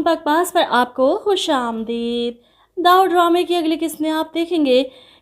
बकवास पर आपको खुश आमदीद। दाऊ ड्रामे की अगली किस्त में आप देखेंगे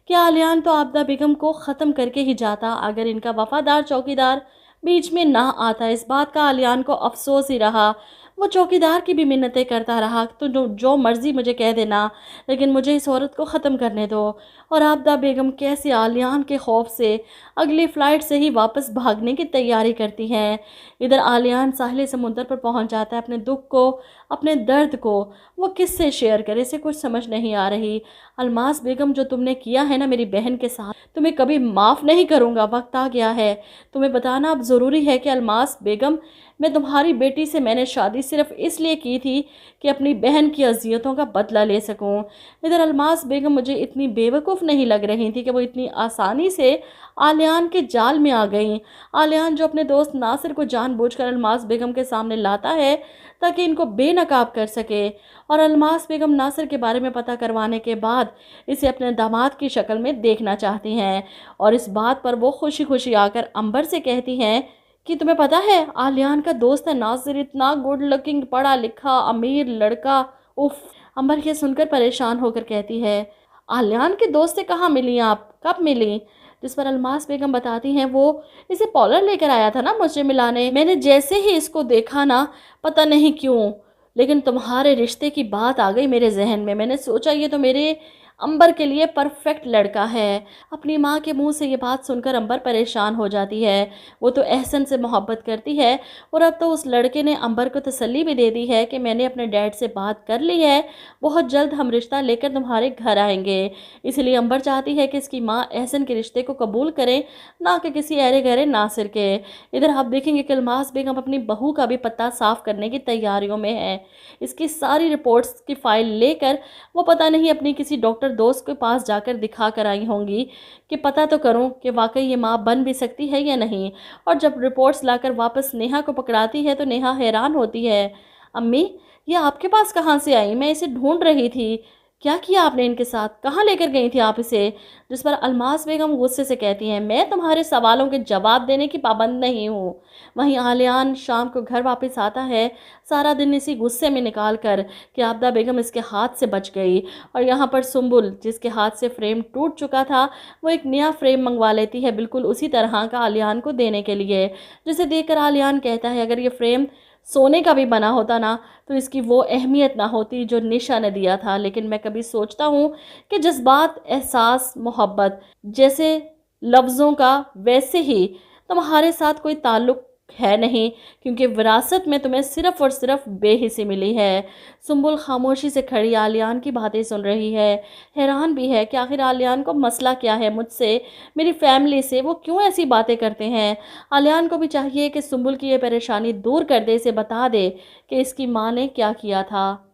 कि आलियान तो आबदा बेगम को ख़त्म करके ही जाता अगर इनका वफादार चौकीदार बीच में ना आता। इस बात का आलियान को अफसोस ही रहा। वो चौकीदार की भी मिन्नतें करता रहा तो जो मर्ज़ी मुझे कह देना, लेकिन मुझे इस औरत को ख़त्म करने दो। और आबदा बेगम कैसे आलियान के खौफ से अगली फ़्लाइट से ही वापस भागने की तैयारी करती हैं। इधर आलियान साहिल समुंदर पर पहुंच जाता है। अपने दुख को, अपने दर्द को वो किससे शेयर करे, इसे कुछ समझ नहीं आ रही। अलमास बेगम, जो तुमने किया है ना मेरी बहन के साथ, तुम्हें कभी माफ़ नहीं करूँगा। वक्त आ गया है तुम्हें बताना अब ज़रूरी है कि अलमास बेगम, मैं तुम्हारी बेटी से मैंने शादी सिर्फ इसलिए की थी कि अपनी बहन की अजियतों का बदला ले सकूं। इधर अलमास बेगम मुझे इतनी बेवकूफ़ नहीं लग रही थी कि वो इतनी आसानी से आलियान के जाल में आ गई। आलियान जो अपने दोस्त नासिर को जानबूझकर अलमास बेगम के सामने लाता है ताकि इनको बेनकाब कर सके, और अलमास बेगम नासिर के बारे में पता करवाने के बाद इसे अपने दामाद की शक्ल में देखना चाहती हैं। और इस बात पर वो खुशी खुशी आकर अंबर से कहती हैं कि तुम्हें पता है आलियान का दोस्त है नासिर, इतना गुड लुकिंग, पढ़ा लिखा, अमीर लड़का। उफ। अंबर ये सुनकर परेशान होकर कहती है, आलियान के दोस्त से कहाँ मिली आप, कब मिली? जिस पर अलमास बेगम बताती हैं, वो इसे पॉलर लेकर आया था ना मुझे मिलाने। मैंने जैसे ही इसको देखा ना, पता नहीं क्यों, लेकिन तुम्हारे रिश्ते की बात आ गई मेरे जहन में। मैंने सोचा ये तो मेरे अंबर के लिए परफेक्ट लड़का है। अपनी माँ के मुंह से ये बात सुनकर अंबर परेशान हो जाती है। वो तो एहसन से मोहब्बत करती है, और अब तो उस लड़के ने अंबर को तसल्ली भी दे दी है कि मैंने अपने डैड से बात कर ली है, बहुत जल्द हम रिश्ता लेकर तुम्हारे घर आएंगे। इसलिए अंबर चाहती है कि इसकी माँ एहसन के रिश्ते को कबूल करे, ना कि किसी अरे गहरे नासिर के। इधर आप देखेंगे कि अलमास बेगम अपनी बहू का भी पता साफ करने की तैयारियों में है। इसकी सारी रिपोर्ट्स की फाइल लेकर वो पता नहीं अपनी किसी डॉक्टर दोस्त के पास जाकर दिखा कर आई होंगी कि पता तो करूं कि वाकई ये माँ बन भी सकती है या नहीं। और जब रिपोर्ट्स लाकर वापस नेहा को पकड़ाती है तो नेहा हैरान होती है, अम्मी ये आपके पास कहाँ से आई? मैं इसे ढूंढ रही थी। क्या किया आपने इनके साथ, कहाँ लेकर गई थी आप इसे? जिस पर अलमास बेगम गुस्से से कहती हैं, मैं तुम्हारे सवालों के जवाब देने की पाबंद नहीं हूँ। वहीं आलियान शाम को घर वापस आता है, सारा दिन इसी गुस्से में निकाल कर कि आबदा बेगम इसके हाथ से बच गई। और यहाँ पर सुंबुल, जिसके हाथ से फ्रेम टूट चुका था, वो एक नया फ्रेम मंगवा लेती है बिल्कुल उसी तरह का आलियान को देने के लिए, जिसे देखकर आलियान कहता है, अगर ये फ्रेम सोने का भी बना होता ना तो इसकी वो अहमियत ना होती जो निशा ने दिया था। लेकिन मैं कभी सोचता हूँ कि जज्बात, एहसास, मोहब्बत जैसे लफ्ज़ों का वैसे ही तुम्हारे साथ कोई ताल्लुक़ है नहीं, क्योंकि विरासत में तुम्हें सिर्फ़ और सिर्फ बेहिसी मिली है। सुंबुल खामोशी से खड़ी आलियान की बातें सुन रही है, हैरान भी है कि आखिर आलियान को मसला क्या है मुझसे, मेरी फैमिली से, वो क्यों ऐसी बातें करते हैं। आलियान को भी चाहिए कि सुंबुल की ये परेशानी दूर कर दे, इसे बता दे कि इसकी माँ ने क्या किया था।